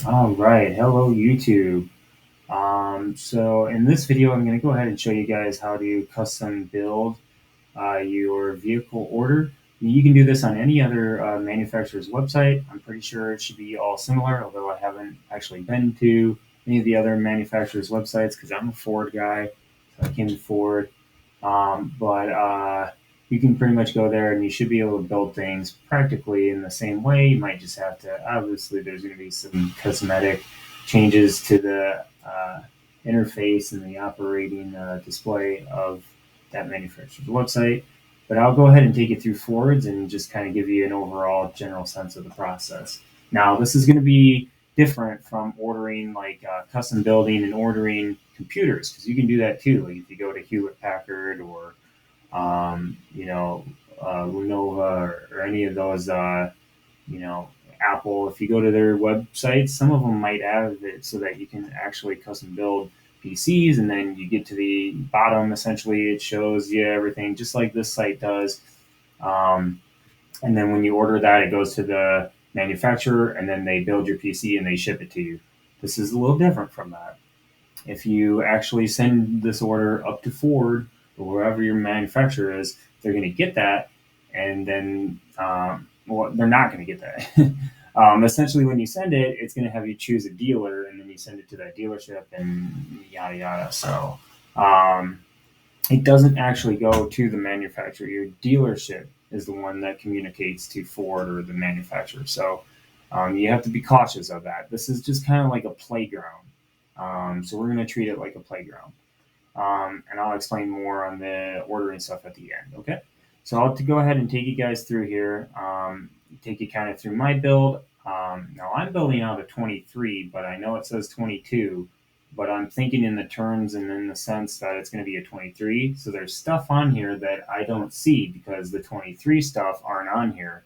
All right, hello YouTube. So in this video, I'm going to go ahead and show you guys how to custom build your vehicle order. You can do this on any other manufacturer's website. I'm pretty sure it should be all similar, although I haven't actually been to any of the other manufacturers' websites because I'm a Ford guy, so I came to Ford. But you can pretty much go there and you should be able to build things practically in the same way. You might just have to, obviously, there's going to be some cosmetic changes to the interface and the operating display of that manufacturer's website. But I'll go ahead and take you through Fords and just kind of give you an overall general sense of the process. Now, this is going to be different from ordering like custom building and ordering computers because you can do that too. Like if you go to Hewlett Packard or you know Lenovo or any of those you know Apple, if you go to their websites, some of them might have it so that you can actually custom build PCs, and then you get to the bottom. Essentially, it shows you everything just like this site does. Um, and then when you order that, it goes to the manufacturer, and then they build your PC and they ship it to you. This is a little different from that. If you actually send this order up to Ford or wherever your manufacturer is, they're going to get that, and then well, they're not going to get that. Essentially, when you send it, it's going to have you choose a dealer, and then you send it to that dealership, and yada yada. So um, it doesn't actually go to the manufacturer. Your dealership is the one that communicates to Ford or the manufacturer. So you have to be cautious of that. This is just kind of like a playground. So we're going to treat it like a playground. And I'll explain more on the ordering stuff at the end. Okay. So I'll go ahead and take you guys through here, take you kind of through my build. Now I'm building out a 23, but I know it says 22, but I'm thinking in the terms and in the sense that it's going to be a 23. So there's stuff on here that I don't see because the 23 stuff aren't on here.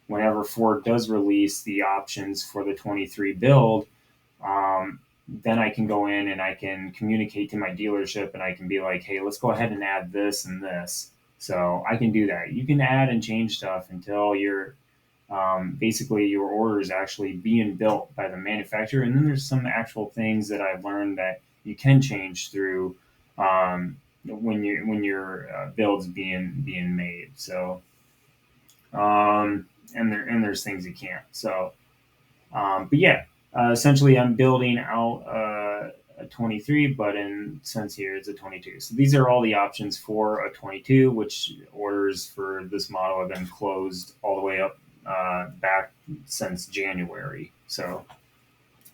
Whenever Ford does release the options for the 23 build, then I can go in and I can communicate to my dealership and I can be like, hey, let's go ahead and add this and this. So I can do that. You can add and change stuff until your basically your order is actually being built by the manufacturer. And then there's some actual things that I've learned that you can change through when your build's being made. So and there's things you can't. So but yeah, essentially, I'm building out a 23, but in sense here it's a 22. So these are all the options for a 22, which orders for this model have been closed all the way up back since January. So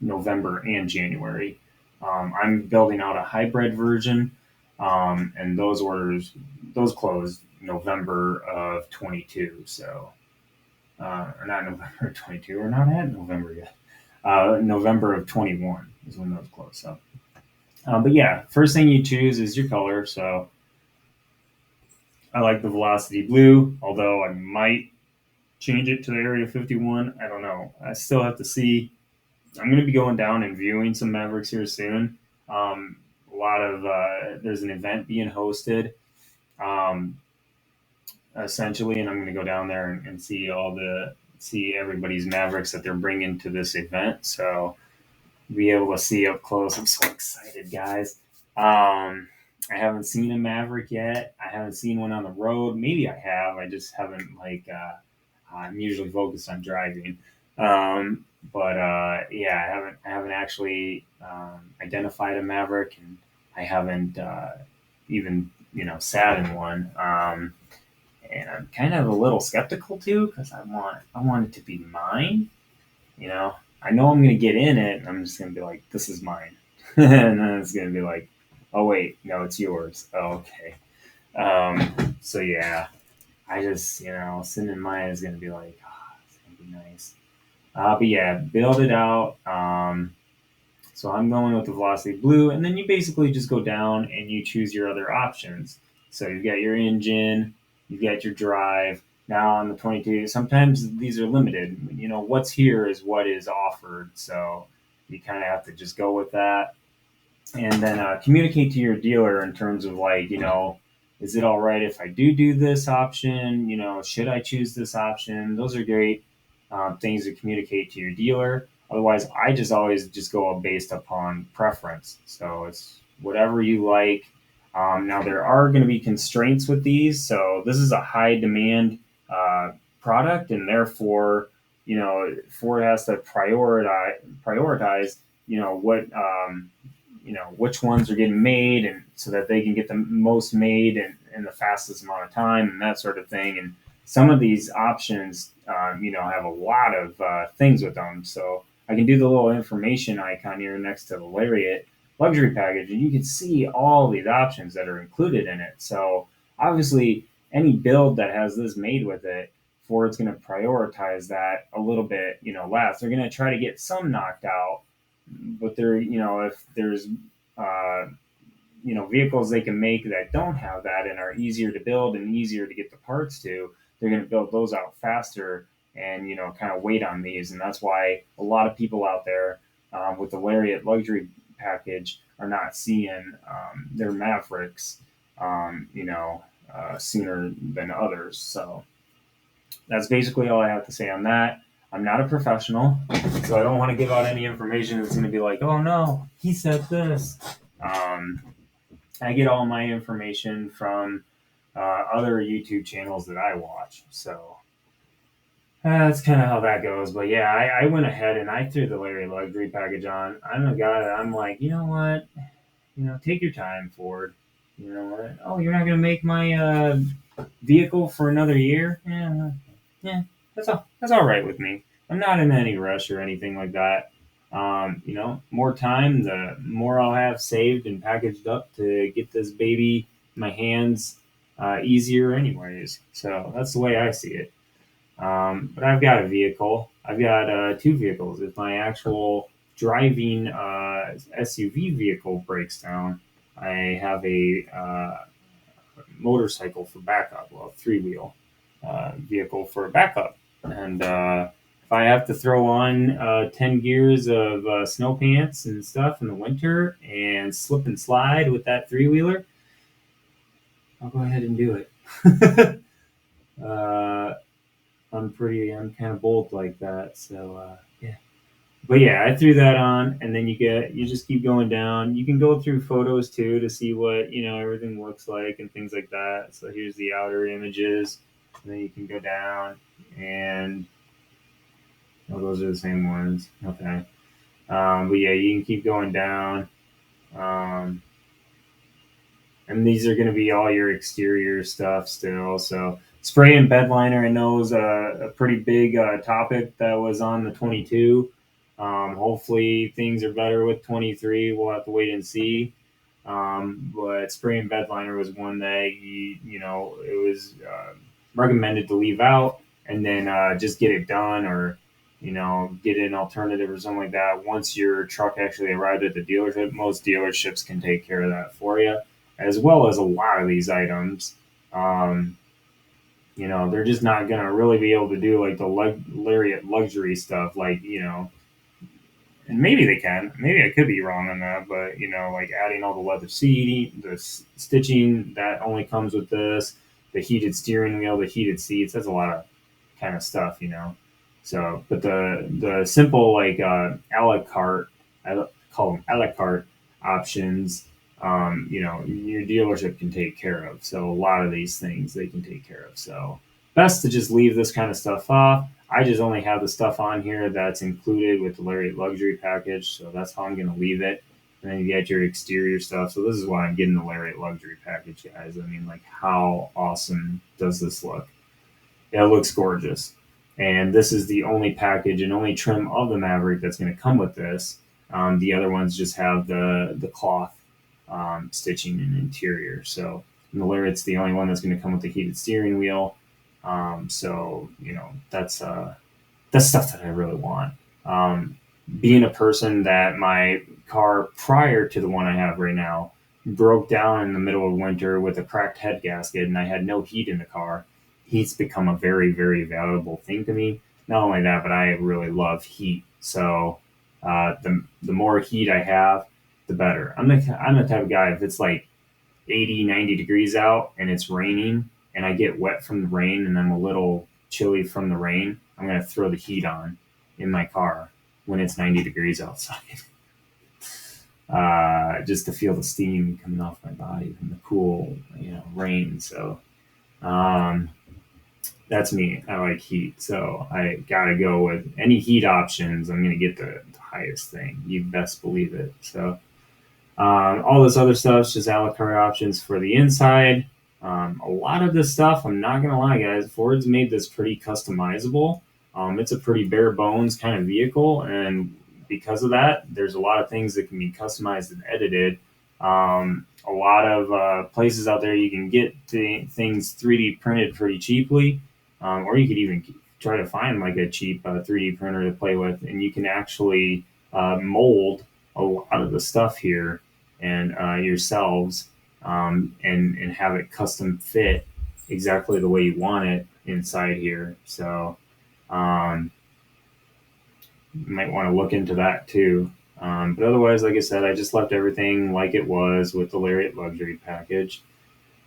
November and January. I'm building out a hybrid version, and those closed November of 22. So or not November 22. We're not at November yet. November of 21 is when those close. So, but yeah, first thing you choose is your color. So I like the Velocity Blue, although I might change it to the Area 51. I don't know. I still have to see. I'm going to be going down and viewing some Mavericks here soon. A lot of there's an event being hosted, um, essentially, and I'm going to go down there and see everybody's Mavericks that they're bringing to this event. So be able to see up close. I'm so excited, guys. I haven't seen a Maverick yet. I haven't seen one on the road. Maybe I have. I just haven't I'm usually focused on driving. But yeah, I haven't actually identified a Maverick, and I haven't even sat in one. And I'm kind of a little skeptical too because I want it to be mine. You know, I know I'm gonna get in it, and I'm just gonna be like, "This is mine," and then it's gonna be like, "Oh wait, no, it's yours." Oh, okay. So yeah, I just sitting in mine is gonna be like, oh, it's gonna be nice. But yeah, build it out. So I'm going with the Velocity Blue, and then you basically just go down and you choose your other options. So you've got your engine, you've got your drive. Now on the 22, sometimes these are limited. What's here is what is offered. So you kind of have to just go with that, and then communicate to your dealer in terms of like, is it all right if I do this option? Should I choose this option? Those are great things to communicate to your dealer. Otherwise, I just always just go based upon preference. So it's whatever you like. Now there are going to be constraints with these. So this is a high demand product, and therefore, Ford has to prioritize, what which ones are getting made, and so that they can get the most made in the fastest amount of time and that sort of thing. And some of these options, have a lot of things with them. So I can do the little information icon here next to the Lariat luxury package, and you can see all these options that are included in it. So obviously, any build that has this made with it, Ford's going to prioritize that a little bit, less. They're going to try to get some knocked out, but if there's uh, vehicles they can make that don't have that and are easier to build and easier to get the parts to, they're going to build those out faster and kind of wait on these. And that's why a lot of people out there with the Lariat luxury package are not seeing their Mavericks, sooner than others. So that's basically all I have to say on that. I'm not a professional, so I don't want to give out any information that's going to be like, oh no, he said this. Um, I get all my information from other YouTube channels that I watch. So that's kind of how that goes. But yeah, I went ahead and I threw the Larry Luxury package on. I'm a guy that I'm like, you know what? Take your time, Ford. You know what? Oh, you're not going to make my vehicle for another year? Yeah, yeah, that's all right with me. I'm not in any rush or anything like that. More time, the more I'll have saved and packaged up to get this baby in my hands easier, anyways. So that's the way I see it. But I've got a vehicle. I've got two vehicles. If my actual driving SUV vehicle breaks down, I have a motorcycle for backup, well, three wheel vehicle for backup. And if I have to throw on 10 gears of snow pants and stuff in the winter and slip and slide with that three wheeler, I'll go ahead and do it. uh, I'm kind of bold like that. So, yeah. But yeah, I threw that on, and then you just keep going down. You can go through photos too to see what everything looks like and things like that. So here's the outer images, and then you can go down, and those are the same ones. Okay, but yeah, you can keep going down, um, and these are going to be all your exterior stuff still. So spray and bed liner, I know is a pretty big topic that was on the 22. Hopefully things are better with 23. We'll have to wait and see. But spray and bed liner was one that it was recommended to leave out and then just get it done, or get an alternative or something like that. Once your truck actually arrived at the dealership, most dealerships can take care of that for you, as well as a lot of these items. Um, they're just not going to really be able to do like the Lariat luxury stuff, like, and maybe they can. Maybe I could be wrong on that, but like adding all the leather seating, the stitching that only comes with this, the heated steering wheel, the heated seats. That's a lot of kind of stuff. So, but the simple like a la carte, I call them a la carte options. Your dealership can take care of. So a lot of these things they can take care of. So best to just leave this kind of stuff off. I just only have the stuff on here that's included with the Lariat luxury package, so that's how I'm going to leave it. And then you get your exterior stuff. So this is why I'm getting the Lariat luxury package, guys. I mean, like, how awesome does this look? It looks gorgeous. And this is the only package and only trim of the Maverick that's going to come with this. The other ones just have the cloth stitching and interior. So and the Lariat's the only one that's going to come with the heated steering wheel. So that's stuff that I really want. Being a person that my car prior to the one I have right now broke down in the middle of winter with a cracked head gasket, and I had no heat in the car. Heat's become a very, very valuable thing to me. Not only that, but I really love heat. So the more heat I have, the better. I'm the type of guy, if it's like 80, 90 degrees out and it's raining and I get wet from the rain and I'm a little chilly from the rain, I'm going to throw the heat on in my car. when it's 90 degrees outside, just to feel the steam coming off my body from the cool, rain. So um, that's me. I like heat, so I gotta go with any heat options. I'm gonna get the highest thing. You best believe it. So all this other stuff is just a la carte options for the inside. A lot of this stuff, I'm not gonna lie, guys. Ford's made this pretty customizable. It's a pretty bare bones kind of vehicle, and because of that, there's a lot of things that can be customized and edited. A lot of places out there you can get things 3D printed pretty cheaply, or you could even try to find like a cheap 3D printer to play with, and you can actually mold a lot of the stuff here and yourselves, and have it custom fit exactly the way you want it inside here. So um, you might want to look into that too. But otherwise, like I said, I just left everything like it was with the Lariat Luxury package.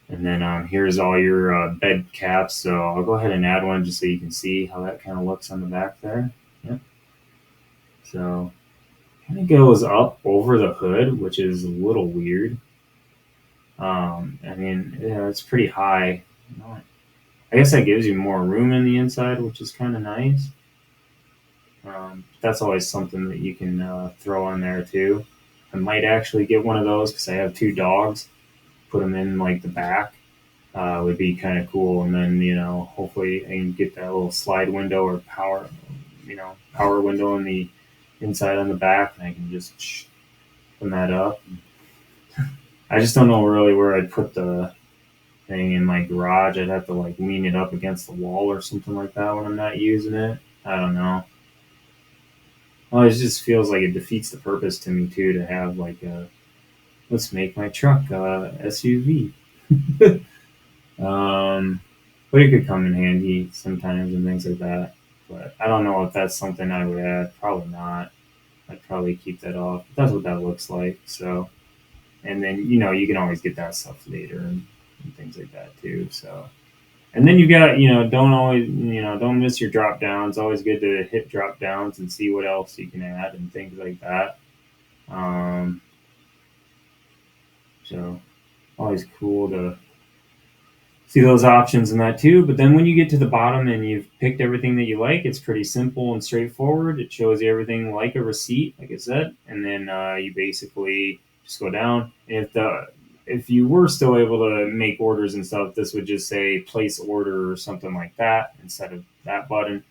And then here's all your bed caps. So I'll go ahead and add one just so you can see how that kind of looks on the back there. Yep. So kind of goes up over the hood, which is a little weird. I mean, yeah, it's pretty high. I guess that gives you more room in the inside, which is kind of nice. That's always something that you can throw on there too. I might actually get one of those because I have two dogs. Put them in like the back would be kind of cool, and then hopefully I can get that little slide window or power window on the inside on the back, and I can just open that up. I just don't know really where I'd put the thing in my garage. I'd have to like lean it up against the wall or something like that when I'm not using it. I don't know. Well, it just feels like it defeats the purpose to me too to have like a let's make my truck SUV. But it could come in handy sometimes and things like that. But I don't know if that's something I would add. Probably not. I'd probably keep that off. That's what that looks like. So, and then you can always get that stuff later and things like that too. So, and then you got don't miss your drop downs. Always good to hit drop downs and see what else you can add and things like that. Um, so always cool to see those options in that too. But then when you get to the bottom and you've picked everything that you like, it's pretty simple and straightforward. It shows you everything like a receipt, like I said, and then you basically just go down. And if you were still able to make orders and stuff, this would just say place order or something like that instead of that button.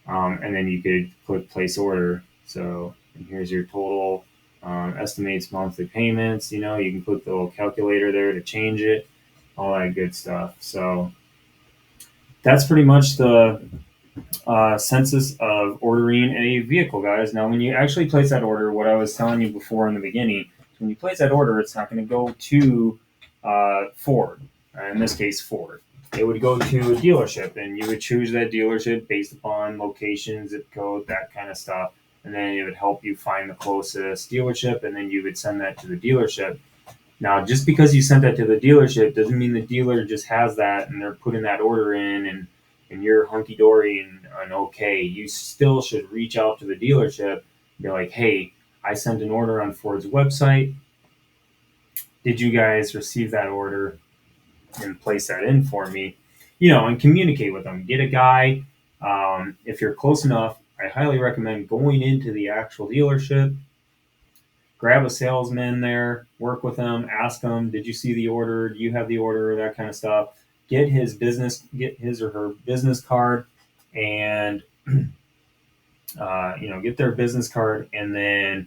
And then you could click place order. So and here's your total estimates monthly payments. You can click the little calculator there to change it, all that good stuff. So that's pretty much the census of ordering a vehicle, guys. Now, when you actually place that order, what I was telling you before in the beginning, when you place that order, it's not going to go to Ford, in this case, Ford. It would go to a dealership, and you would choose that dealership based upon location, zip code, that kind of stuff. And then it would help you find the closest dealership, and then you would send that to the dealership. Now, just because you sent that to the dealership doesn't mean the dealer just has that and they're putting that order in and you're hunky dory and okay. You still should reach out to the dealership and be like, hey, I sent an order on Ford's website. Did you guys receive that order and place that in for me? And communicate with them. Get a guy. If you're close enough, I highly recommend going into the actual dealership, grab a salesman there, work with them, ask them, did you see the order? Do you have the order? That kind of stuff. Get his or her business card, and get their business card, and then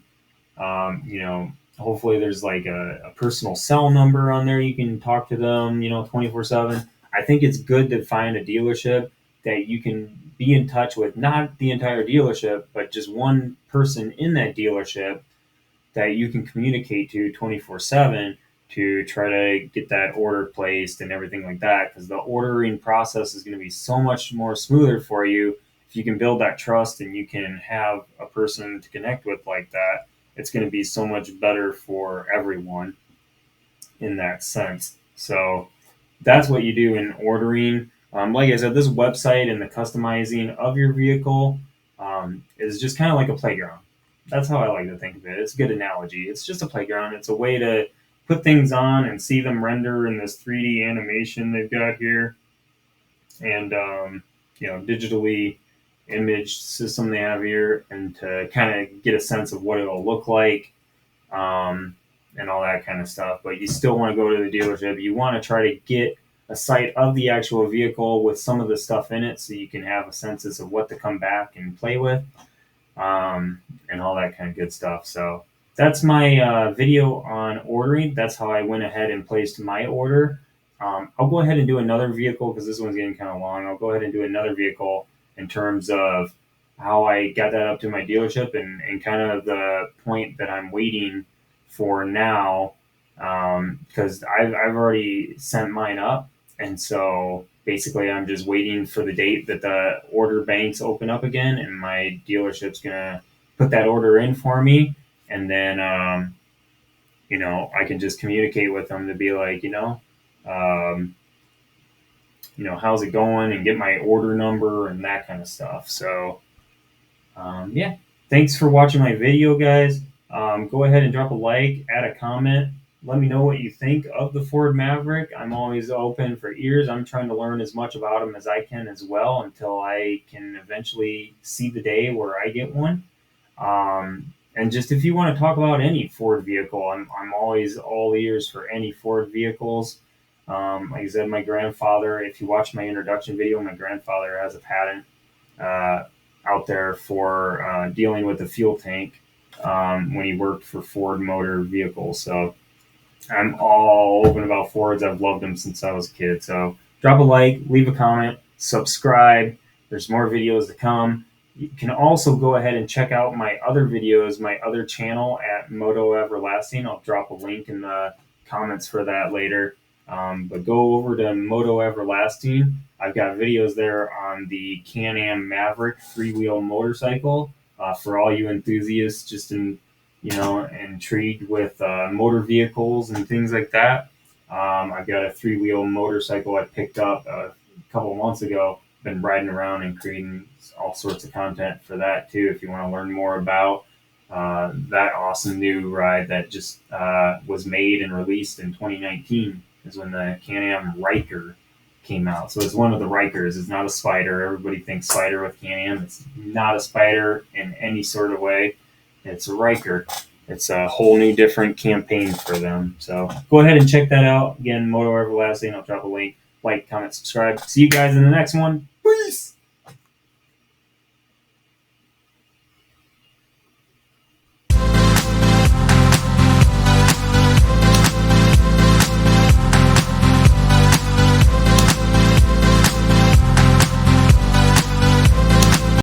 hopefully there's like a personal cell number on there. You can talk to them, 24/7. I think it's good to find a dealership that you can be in touch with, not the entire dealership, but just one person in that dealership that you can communicate to 24/7 to try to get that order placed and everything like that, because the ordering process is going to be so much more smoother for you if you can build that trust and you can have a person to connect with like that. It's going to be so much better for everyone in that sense. So that's what you do in ordering. Like I said, this website and the customizing of your vehicle is just kind of like a playground. That's how I like to think of it. It's a good analogy. It's just a playground. It's a way to put things on and see them render in this 3D animation they've got here, and digitally image system they have here, and to kind of get a sense of what it'll look like, um, and all that kind of stuff. But you still want to go to the dealership. You want to try to get a sight of the actual vehicle with some of the stuff in it, so you can have a sense of what to come back and play with, and all that kind of good stuff. So that's my video on ordering. That's how I went ahead and placed my order. I'll go ahead and do another vehicle because this one's getting kind of long. I'll go ahead and do another vehicle in terms of how I got that up to my dealership, and kind of the point that I'm waiting for now, because I've already sent mine up, and so basically I'm just waiting for the date that the order banks open up again, and my dealership's gonna put that order in for me, and then I can just communicate with them to be like, um, how's it going, and get my order number and that kind of stuff. So yeah, thanks for watching my video, guys. Go ahead and drop a like, add a comment. Let me know what you think of the Ford Maverick. I'm always open for ears. I'm trying to learn as much about them as I can as well, until I can eventually see the day where I get one. And just if you want to talk about any Ford vehicle, I'm always all ears for any Ford vehicles. Like I said, my grandfather, if you watch my introduction video, my grandfather has a patent uh, out there for dealing with the fuel tank, when he worked for Ford Motor Vehicles. So I'm all open about Fords. I've loved them since I was a kid. So drop a like, leave a comment, subscribe. There's more videos to come. You can also go ahead and check out my other videos, my other channel at Moto Everlasting. I'll drop a link in the comments for that later. But go over to Moto Everlasting. I've got videos there on the Can Am Maverick 3-wheel motorcycle, for all you enthusiasts just intrigued with motor vehicles and things like that. I've got a 3-wheel motorcycle I picked up a couple months ago. Been riding around and creating all sorts of content for that too. If you want to learn more about that awesome new ride that just was made and released in 2019, is when the Can Am Ryker came out. So it's one of the Rykers. It's not a Spider. Everybody thinks Spider with Can Am. It's not a Spider in any sort of way. It's a Ryker. It's a whole new different campaign for them. So go ahead and check that out. Again, Moto Everlasting. I'll drop a link. Like, comment, subscribe. See you guys in the next one. Peace.